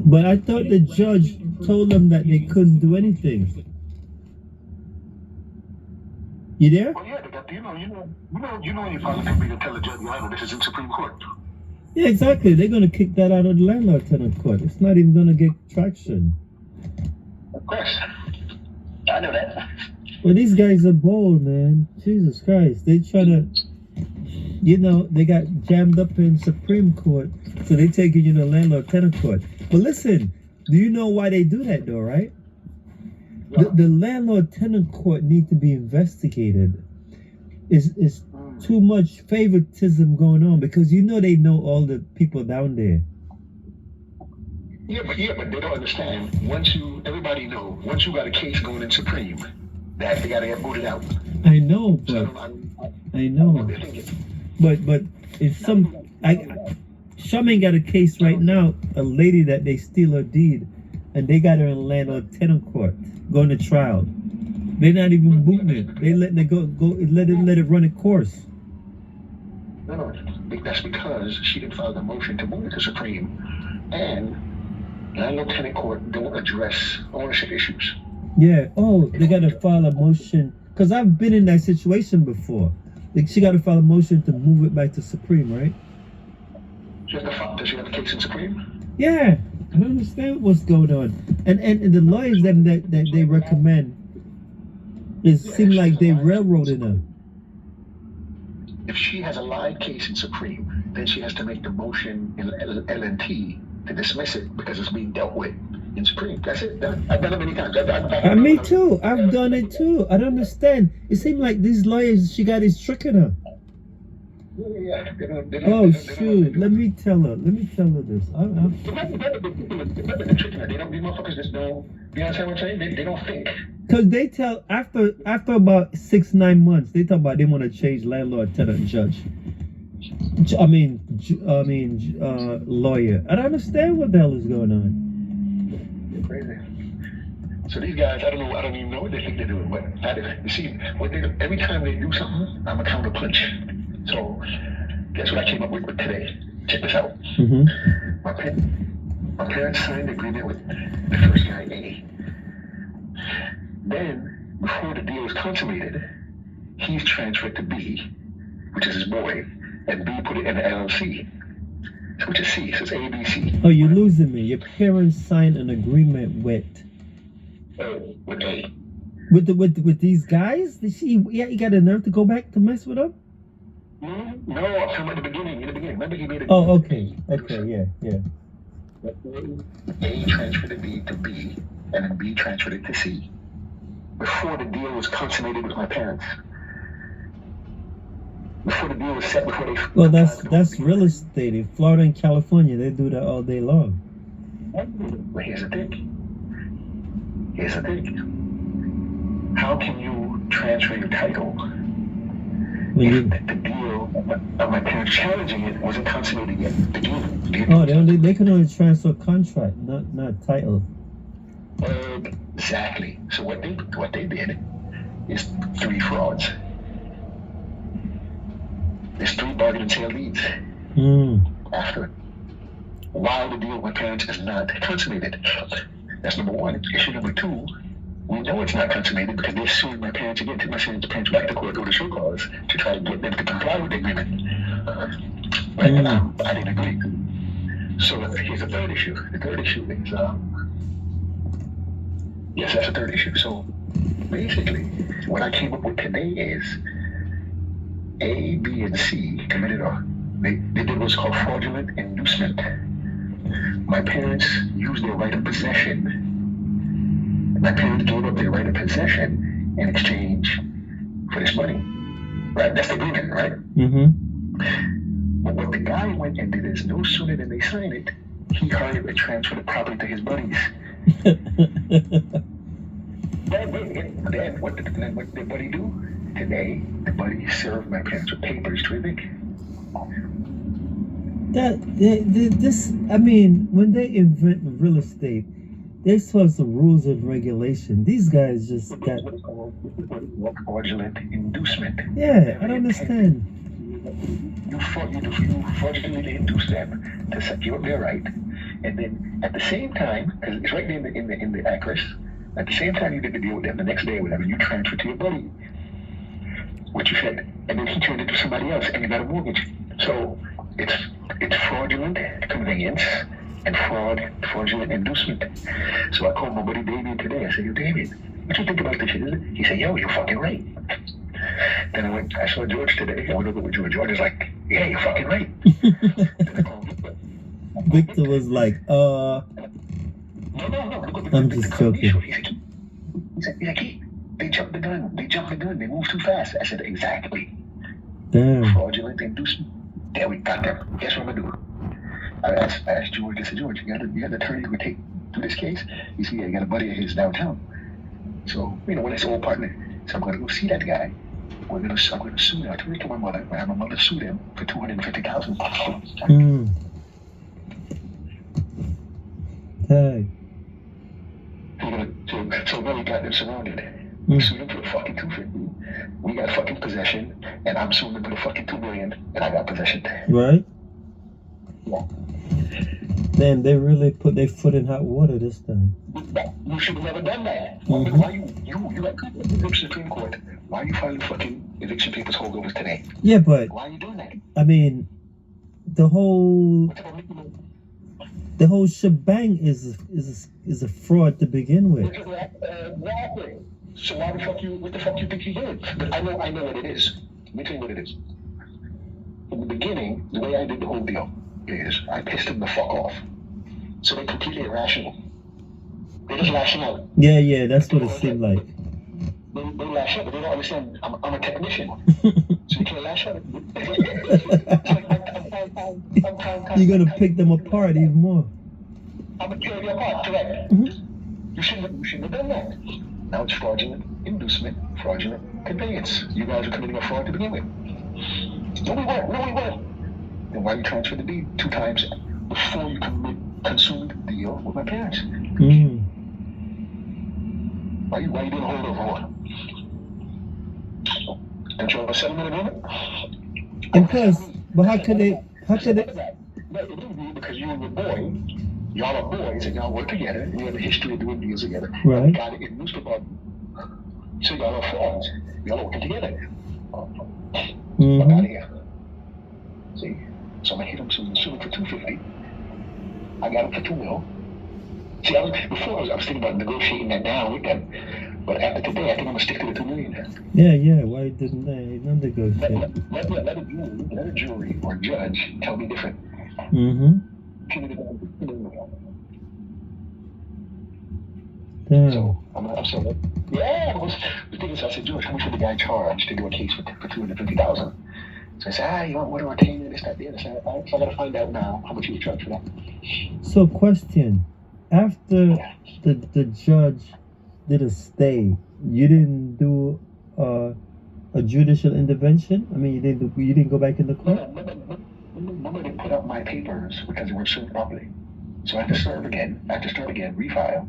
But I thought the judge told them that they couldn't do anything. You there? Well, yeah, any politician can tell the judge, well, this is in Supreme Court. Yeah, exactly. They're going to kick that out of the landlord-tenant court. It's not even going to get traction. Of course. I know that. Well, these guys are bold, man. Jesus Christ. They try to, they got jammed up in Supreme Court, so they taking you to landlord-tenant court. But listen, do you know why they do that, though, right? Yeah. The landlord-tenant court need to be investigated. It's too much favoritism going on because they know all the people down there. Yeah, but they don't understand. Once you got a case going in Supreme, that they gotta get voted out. I know, but I know. But it's Shaman got a case right now, a lady that they steal her deed, and they got her in landlord-tenant court, going to trial. They're not even booting it. They letting it go let it run its course. No, that's because she didn't file the motion to move it to Supreme, and landlord-tenant court don't address ownership issues. Yeah. Oh, they got to file a motion because I've been in that situation before. She got to file a motion to move it back to Supreme, right? Does she have a case in Supreme? Yeah. I don't understand what's going on. And the lawyers that they recommend, it seems like they railroaded them. If she has a live case in Supreme, then she has to make the motion in LNT to dismiss it because it's being dealt with in Supreme. That's it. I've done it many times. Me too. I've done it too. I don't understand. It seems like these lawyers, she got his tricking her. Yeah. Oh shoot! Let me tell her this. These motherfuckers just don't. You understand what I'm saying? They don't think. Because they tell after about 6-9 months, they talk about they want to change landlord-tenant judge. Lawyer. I don't understand what the hell is going on. They're crazy. So these guys, I don't even know what they think they're doing. But you see, every time they do something, I'm a counterpunch. So guess what I came up with today? Check this out. Mm-hmm. My parents signed an agreement with the first guy, A. Then, before the deal is consummated, he's transferred to B, which is his boy, and B put it in the LLC, which is C. So it's A, B, C. Oh, you're losing me. Your parents signed an agreement with A. With these guys? You got the nerve to go back to mess with them? No, I'm talking about the beginning. In the beginning, remember he made a. Oh, okay, yeah. A transferred the deed to B, and then B transferred it to C. Before the deal was consummated with my parents. Before the deal was set, before they. Well, that's real estate. In Florida and California, they do that all day long. But here's the thing. How can you transfer your title? If the deal of my parents challenging it wasn't consummated yet. They can only transfer contract, not title. Exactly. So what they did is 3 frauds. There's 3 bargain and sale deeds. After, while the deal with my parents is not consummated. That's number 1. Issue number 2. We know it's not consummated because they're suing my parents again. Took my parents back to court, go to show cause to try to get them to comply with the agreement. And I didn't agree. So here's the 3rd issue. The 3rd issue is, yes, that's the 3rd issue. So basically, what I came up with today is A, B, and C committed they did what's called fraudulent inducement. My parents used their right of possession. My parents gave up their right of possession in exchange for this money. Right? That's the agreement, right? Mm-hmm. But what the guy went and did is, no sooner than they signed it, he hired and transferred the property to his buddies. Then what did the buddy do? Today, the buddy served my parents with papers to evict. When they invent real estate, there's supposed to rules and regulation. These guys just got fraudulent inducement. Yeah, I don't understand. fraudulently induced them to secure their right, and then at the same time, because it's right there in the actress, at the same time you did the deal with them, the next day or whatever, you transferred to your buddy what you said, and then he turned it to somebody else, and you got a mortgage. So it's fraudulent conveyance and fraudulent inducement. So I called my buddy Damien today. I said, yo, Damien, what you think about this shit? He said, yo, you're fucking right. Then I saw George today. I went over with George. George is like, yeah, you're fucking right. Then I called Victor. Victor was like, No. I'm just joking. He said, they jumped the gun. They moved too fast. I said, exactly. Damn. Fraudulent inducement. There we got them. Guess what I'm gonna do? I asked George. I said, George, you got an attorney who would take through this case? He said, yeah, you got a buddy of his downtown. So when it's old partner, so I'm gonna go see that guy. I'm gonna sue him. I told my mother. I have my mother sued him for $250,000. Hey. So now we got them surrounded. We sued him for the fucking $250,000. We got fucking possession, and I'm suing him for the fucking $2 million, and I got possession. Right? Yeah. Damn, they really put their foot in hot water this time. You should have never done that. Mm-hmm. Why you like the Supreme Court? Why are you filing fucking eviction papers holdovers today? Yeah, but why are you doing that? I mean, the whole shebang is a fraud to begin with. Exactly. So what the fuck you think you did? But I know what it is. Let me tell you what it is. In the beginning, the way I did the whole deal is I pissed them the fuck off. So they're completely irrational. They're just lashing out. Yeah, that's what it seemed like. They lash out, but they don't understand I'm a technician. So you can't lash out. You're gonna pick them apart even more. I'm gonna tear you apart, correct? Mm-hmm. You shouldn't have done that. Now it's fraudulent inducement, fraudulent conveyance. You guys are committing a fraud to begin with. No, we weren't. Then why you transfer the deed 2 times before you consumed the deal with my parents? Why you doing a holdover? Don't you have a settlement agreement? And plus, but how could they? Because you and your boy, y'all are boys and y'all work together and you have a history of doing deals together. Right. You got it in newspaper. So y'all are frauds. Y'all are working together. Fuck out of here. See? So I'm gonna hit him soon for $250,000. I got him for $2 million. See, before I was thinking about negotiating that down with them, but after today, I think I'm gonna stick to the $2 million. Yeah. Why didn't they negotiate? Let a jury or judge tell me different. Damn. So I'm saying, yeah. I was thinking. So I said, George, how much would the guy charge to do a case for $250,000? So I said, you want to retain this, that, there. So I got to find out now how much you would charge for that. So, question: after the judge did a stay, you didn't do a judicial intervention? I mean, you didn't go back in the court? Remember they put up my papers because they weren't served properly. So I had to serve again. I had to start again, refile,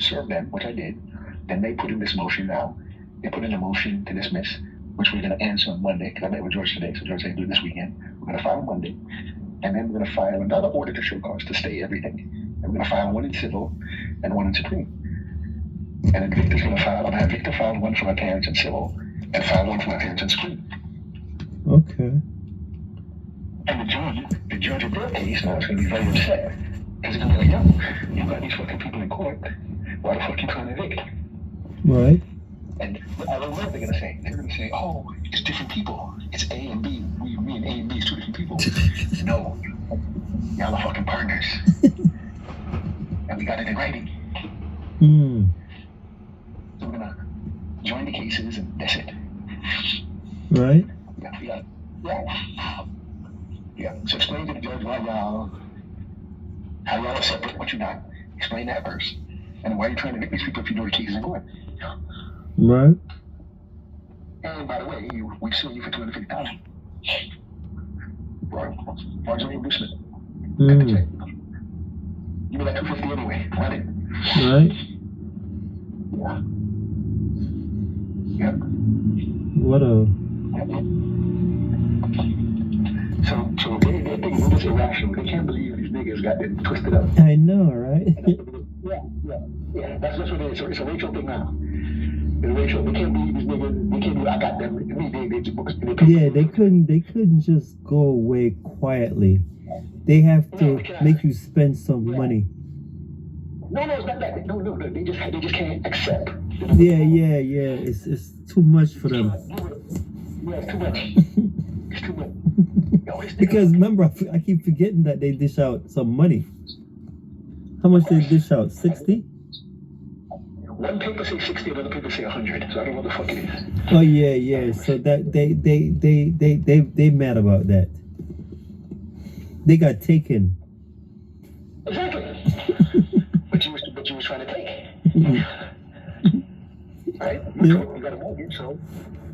serve them, which I did. Then they put in this motion now. They put in a motion to dismiss, which we're going to answer on Monday, because I met with George today, so George said do it this weekend. We're going to file on Monday. And then we're going to file another order to show cause to stay everything. And we're going to file one in civil and one in supreme. And then Victor's going to file, I'm going to have Victor file one for my parents in civil and file one for my parents in supreme. Okay. And the judge of their case now is going to be very upset. Because he's going to be like, yo, you got these fucking people in court. Why the fuck you trying to evict? Right. And I don't know what they're going to say. They're going to say, oh, it's different people. It's A and B. Me and A and B is 2 different people. No. Y'all are fucking partners. And we got it in writing. So we're going to join the cases and that's it. Right. Yeah. So explain to the judge how y'all are separate, what you're not. Explain that first. And why are you trying to get these people if you know the case isn't going? Right. And by the way, we sue you for $250,000. Fraudulent inducement. You were like $250,000 anyway. Run it. Right. Yeah. What a. it's irrational. They can't believe these niggas got them twisted up. I know, right? Yeah. That's what it is. It's a racial thing now. It's racial. They can't believe these niggas. They can't believe I got them. Yeah, they couldn't just go away quietly. They have to make you spend some money. No, it's not that. No. They just can't accept. Yeah. It's too much for them. Yeah, it's too much. It's too much. Because remember, I keep forgetting that they dish out some money. How much they dish out? 60? One paper say 60, another paper say 100. So I don't know what the fuck it is. Oh yeah. So that they mad about that. They got taken. Exactly. but you was trying to take. Right? You got a mortgage, so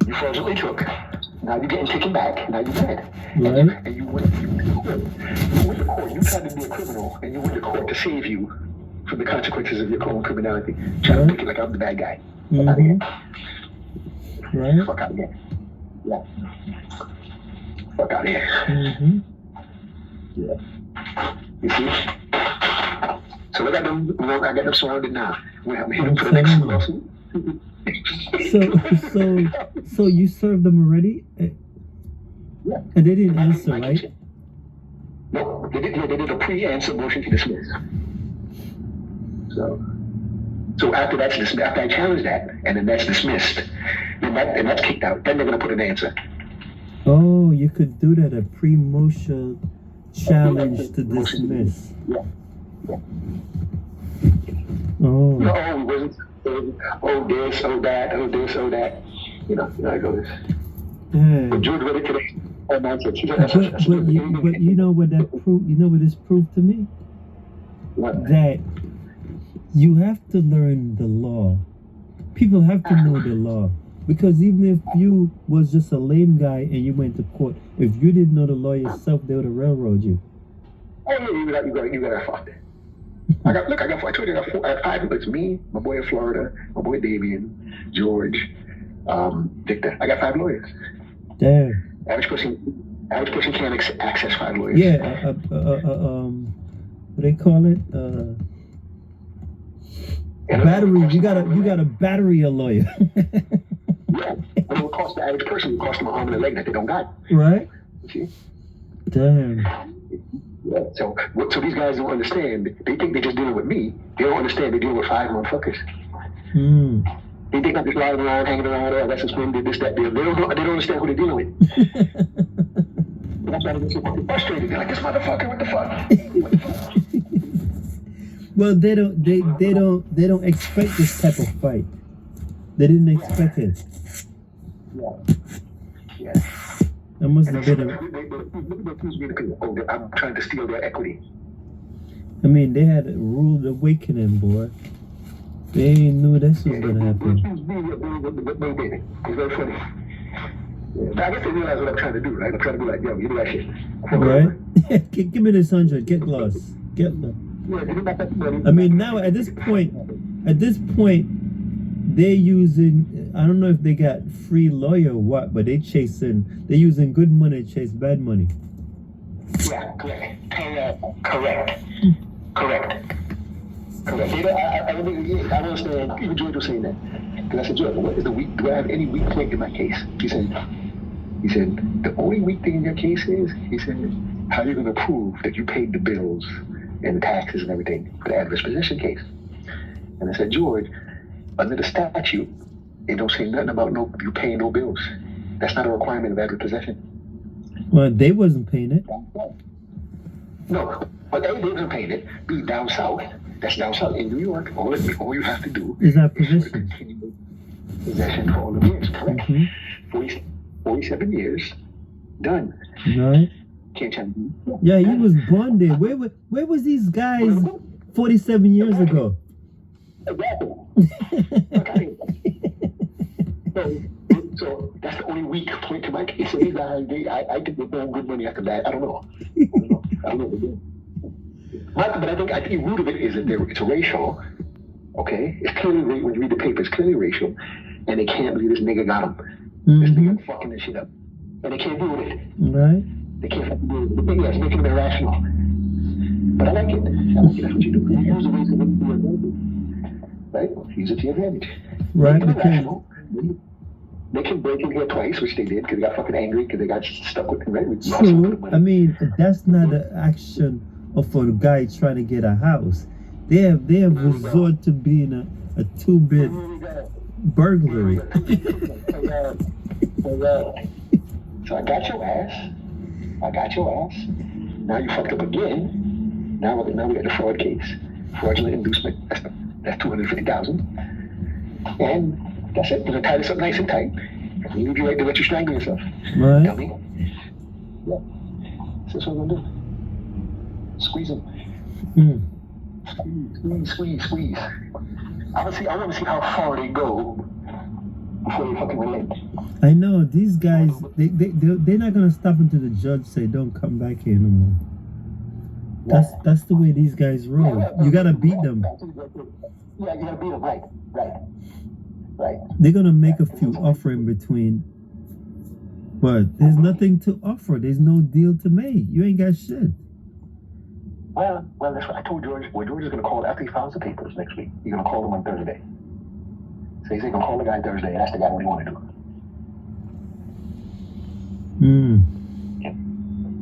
you fraudulently took. Now you're getting taken back. Now you're dead. Right. And you went to court. You tried to be a criminal, and you went to court to save you from the consequences of your own criminality. Trying to make it like I'm the bad guy. Mm-hmm. Right. Fuck out of here. Yeah. Fuck out of here. Mm-hmm. Yeah. You see? So I got them surrounded now. We're heading for the next lawsuit. So you served them already? Yeah. And they didn't answer, right? No, they did a pre-answer motion to dismiss. So after that's dismissed, after I challenge that, and then that's dismissed, and that's kicked out, then they're gonna put an answer. Oh, you could do that, a pre-motion challenge to dismiss. Yeah. Oh. No, it wasn't. Oh this, oh that, oh this, oh that. You know how it goes. Yeah. But George read it today. But you know what that proved? You know what this proved to me? What? That you have to learn the law. People have to know the law. Because even if you was just a lame guy and you went to court, if you didn't know the law yourself, they would have railroaded you. Oh yeah, you got fucked. I got 5. It's me, my boy in Florida, my boy Damien, George, Victor. I got 5 lawyers. Damn. Average person can't access 5 lawyers. Yeah. What they call it? Battery. You got a battery a lawyer. Yeah, it will cost the average person. It will cost them an arm and a leg that they don't got. Right. You see? Damn. Yeah. So these guys don't understand. They think they're just dealing with me. They don't understand. They're dealing with 5 motherfuckers. They think I'm just riding around, hanging around. Oh, that's suspended. This, that, deal. They don't understand who they're dealing with. That's why they get so fucking frustrated. They're like, this motherfucker, what the fuck? Well, they don't expect this type of fight. They didn't expect it. Yeah. That must have been I'm trying to steal their equity. I mean, they had a rude awakening, boy. They ain't knew this was gonna happen. It's very funny. Yeah. I guess they realize what I'm trying to do, right? I'm trying to be like, yo, you do that shit. Right? Give me this 100. Get lost. Get lost. I mean, now at this point, they're using, I don't know if they got free lawyer or what, but they're using good money to chase bad money. Yeah, correct. I understand, even George was saying that. Because I said, George, what is the weak, do I have any weak point in my case? He said, the only weak thing in your case is, he said, how are you going to prove that you paid the bills and the taxes and everything for the adverse possession case? And I said, George, under the statute, it don't say nothing about you paying no bills. That's not a requirement of adverse possession. Well, they wasn't paying it. No, but A, they wasn't paying it. B, down south. That's down south in New York. All you have to do is that possession. Possession for all the years, correct? Mm-hmm. 47 years, done. Right. Can't tell me. Yeah, he was born there. Where was these guys 47 years ago? So that's the only weak point to my case. So these guys, I think they're throwing good money after that. I don't know what they're doing. But I think the root of it is that it's racial. Okay, it's clearly, when you read the paper, it's clearly racial, and they can't believe this nigga got him. This nigga fucking this shit up, and they can't deal with it. Right. They can't fucking do it. Yeah, it's making them irrational. But I like it. That's what you do. You use the ways to make your advantage. Right? Use it to your advantage. Right, Make them because irrational. They can break in here twice, which they did because they got fucking angry because they got stuck with the right. True. I mean, that's not the action of a guy trying to get a house. They have resort to being a 2-bit burglary. So I got your ass. Now you fucked up again. Now we got the fraud case, fraudulent inducement. That's $250,000. And that's it. We're gonna tie this up nice and tight. You leave you right there, let you strangle yourself. Right. Dummy. Yeah. So that's what we're gonna do. Squeeze them. Squeeze. I want to see how far they go before they fucking relent. I know these guys. They're not gonna stop until the judge say, "Don't come back here no more." That's the way these guys roll. You gotta beat them. Yeah, you gotta beat them. Right. They're gonna make a few offer in between, but there's nothing to offer. There's no deal to make. You ain't got shit. Well, that's what I told George. Well, George is gonna call after he files the papers next week. He's gonna call them on Thursday. So he's gonna call the guy Thursday and ask the guy what he want to do. Yeah.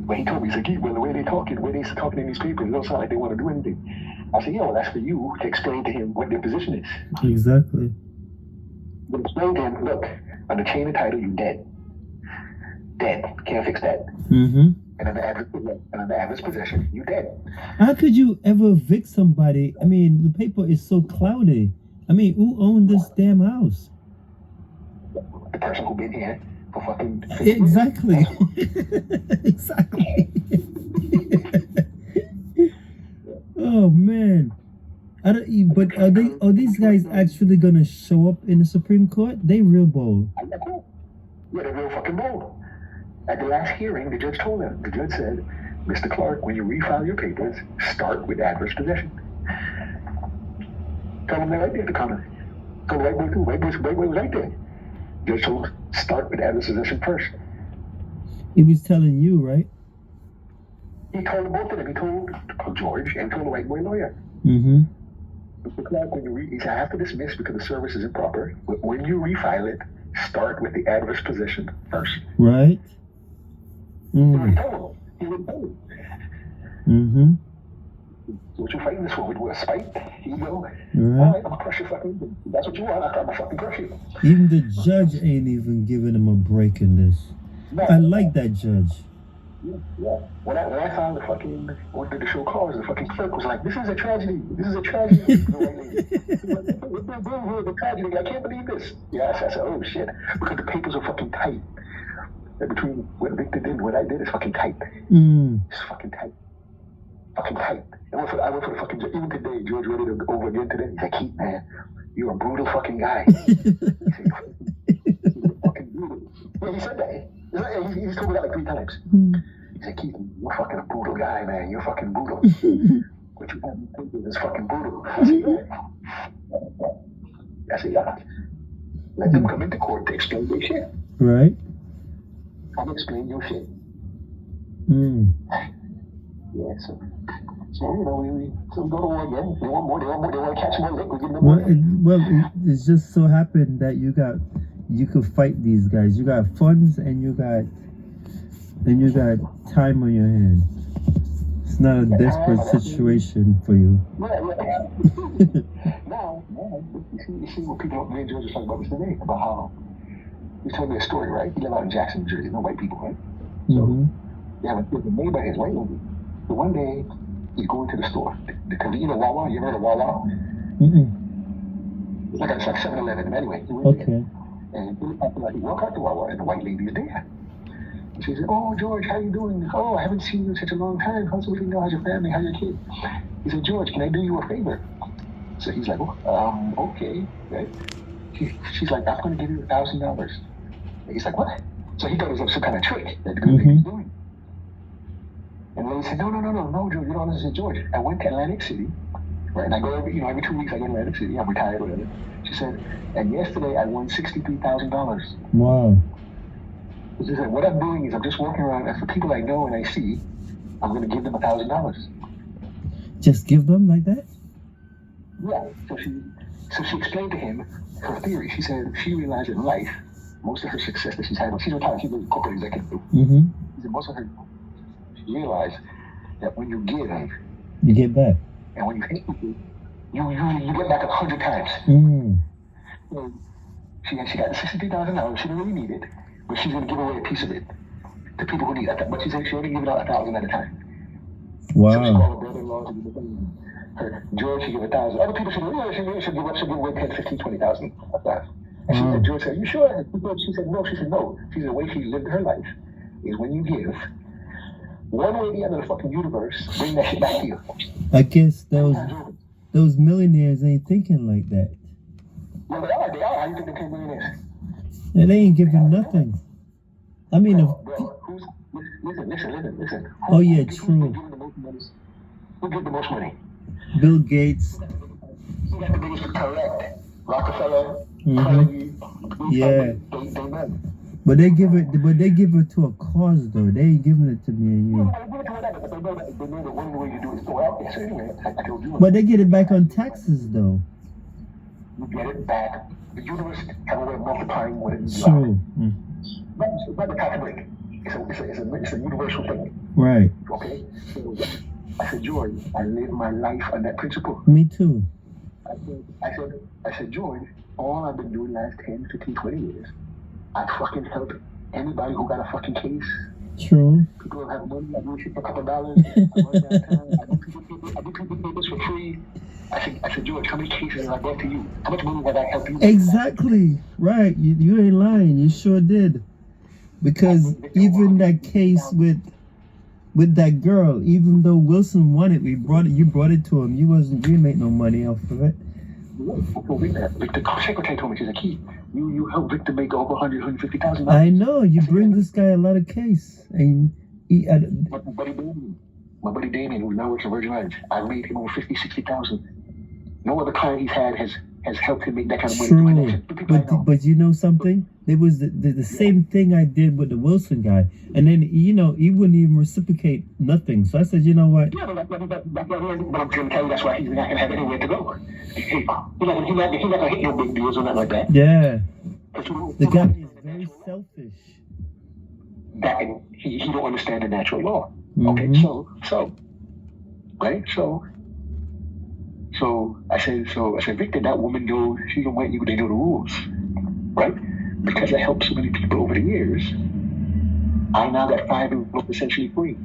But he told me, he's like, well, the way they're talking in these papers, it don't sound like they want to do anything. I said, yeah, well, that's for you to explain to him what their position is. Exactly. But explain to him, look, on the chain of title, you dead. Can't fix that. Mm-hmm. And on the average possession, you dead. How could you ever evict somebody? I mean, the paper is so cloudy. I mean, who owned this damn house? The person who been here for fucking... Exactly. Exactly. Oh man. But are these guys actually gonna show up in the Supreme Court? They real bold. Yeah, they're real fucking bold. At the last hearing, the judge told them. The judge said, Mr. Clark, when you refile your papers, start with adverse possession. Tell them they're right there at the counter. Tell the white boy too. White boy was right there. Judge told them, start with adverse possession first. He was telling you, right? He told both of them. He told George and told the white boy lawyer. Mm-hmm. Mr. Clark, he said, I have to dismiss because the service is improper. But when you refile it, start with the adverse possession first. Right. Mm. He wouldn't tell him. Mm-hmm. So what you fighting this for? With spite? Ego? Right. All right, I'm gonna crush your fucking... That's what you want. I'm gonna fucking crush you. Even the judge ain't even giving him a break in this. No. I like that judge. Yeah. When I found the fucking... Order to show cause, the fucking clerk was like, this is a tragedy. This is a tragedy. What's going on here? The tragedy. I can't believe this. Yeah, I said, oh shit. Because the papers are fucking tight. Between what Victor did and what I did is fucking tight. It's fucking tight. Fucking tight. I went for the fucking... Even today, George ready to go over again today. He's like, Keith, man, you're a brutal fucking guy. He said, you're fucking brutal. Yeah, he said that. He's told me that like 3 times. He said, Keith, you're fucking a brutal guy, man. You're fucking brutal. What you have in papers is fucking brutal. I said, yeah. Let them come into court to explain their shit. Right. I'm explaining your shit. Yeah, so you know, we go to war again. They want more. They want to catch more lick. We give them more. It just so happened that you could fight these guys. You got funds and you got time on your hand. It's not a desperate situation for you. Now, you see what people me and George was talking about this today, about how he told me a story, right? He live out in Jackson, New Jersey, no white people, right? So they have a neighbor, his white lady. So one day he's going to the store. The convenience Wawa, you ever heard of Wawa? It's like 7-Eleven, anyway. Okay. And he walked out to Wawa and the white lady is there. She said, oh, George, how you doing? Oh, I haven't seen you in such a long time. How's everything going? How's your family? How's your kid? He said, George, can I do you a favor? So he's like, okay, right? She's like, I'm going to give you $1,000. He's like, what? So he thought it was some kind of trick that the good lady was doing. And then he said, no, George, you don't understand, George. I went to Atlantic City, right? And I go every 2 weeks I go to Atlantic City. I'm retired, whatever. She said, and yesterday I won $63,000. Wow. She said, what I'm doing is I'm just walking around, and for people I know and I see, I'm going to give them $1,000. Just give them like that? Yeah. So she explained to him her theory. She said she realized in life, most of her success that she's had, she's retired, she's a corporate executive. Mm-hmm. She said most of her, she realized that when you give, you get back. And when you hate people, you get back 100 times. Mm. So she got $63,000. She didn't really need it, but she's going to give away a piece of it to people who need it. But she said she only gives out 1,000 at a time. Wow. So she called her brother-in-law to give it. Her George should give 1,000. Other people should give away 10, 15, 20,000 of that. And she said, George said, "You sure?" She said, "No." She said, "No." She said, "The way she lived her life is when you give, one way or the other, the fucking universe bring that shit back to you." I guess those millionaires ain't thinking like that. Well, they are. How you think they became millionaires? Yeah, they ain't giving nothing. I mean, listen. Oh yeah, true. Who give the most money? Bill Gates. Who got the biggest? Correct. Rockefeller. Mm-hmm. Yeah. But they give it to a cause though. They ain't giving it to me and you. But they get it back on taxes though. You get it back. The universe have a way of multiplying what it is. True. It's not a tax break. It's a universal thing. Right. Okay? So I said, George, I live my life on that principle. Me too. I said, George, all I've been doing the last 10, 15, 20 years, I fucking help anybody who got a fucking case. True. People have money, I do shit for a couple dollars. I run downtown, I do people papers for free. I said, George, how many cases have I brought to you? How much money have I helped you? Exactly. Right. You ain't lying. You sure did. Because even that case with that girl, even though Wilson won it, you brought it to him. You didn't make no money off of it. Victor secretary told me, she's a key. You helped Victor make over $150,000. I know. You bring this guy a lot of case. And my buddy Damien, who now works at Virgin Islands, I made him over 50, 60,000. No other client he's had has helped him make that kind of money. True. But you know something? It was the same thing I did with the Wilson guy. And then, he wouldn't even reciprocate nothing. So I said, you know what? Yeah, but I'm going to tell you that's why he's not going to have anywhere to go. He's not going to hit no big deals or nothing like that. Yeah. The guy is very selfish. That he don't understand the natural law. Mm-hmm. Okay, So I said, Victor, that woman knows, she's gonna want you, they know the rules, right? Because I helped so many people over the years, I now got 5 envelopes essentially free.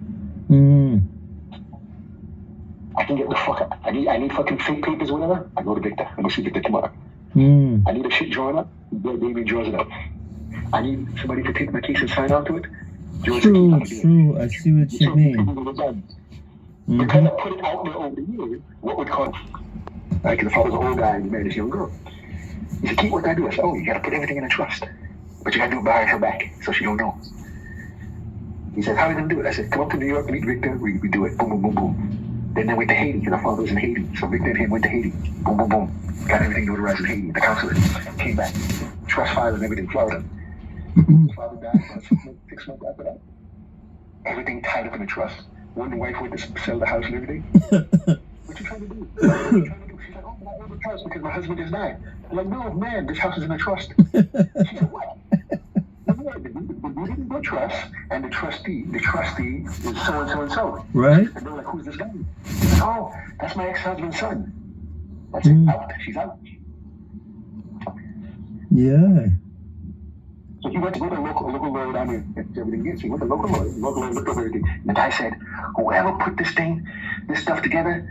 I can get the fuck out. I need fucking fake papers or whatever. I go to Victor. I'm gonna see Victor tomorrow. I need a shit drawn up. Baby draws it up. I need somebody to take my case and sign on to it. True. I see what you mean. Because I put it out there over the years, what would cause? Like if I was an old guy and you married this young girl, he said, "Keep what I do." I said, "Oh, you gotta put everything in a trust, but you gotta do it behind her back so she don't know." He said, "How are you gonna do it?" I said, "Come up to New York, meet Victor. We do it. Boom, boom, boom, boom." Then they went to Haiti because our father was in Haiti, so Victor and him went to Haiti. Boom, boom, boom. Got everything notarized in Haiti. The consulate came back, trust file and everything, Florida. Father died 6 months after that. Everything tied up in the trust. When the wife went to sell the house and everything. What you trying to do? She's like, "Oh, but I owe the trust because my husband just died." I'm like, "No, man, this house is in a trust." She said, "What?" We didn't do trust, and the trustee is so and so and so. Right. And they're like, "Who's this guy?" Said, "Oh, that's my ex-husband's son." That's it. Out. She's out. Yeah. So he went to go to a local lawyer down here. Everything gets. He went to local lawyer looked over everything. And the guy said, "Whoever put this stuff together,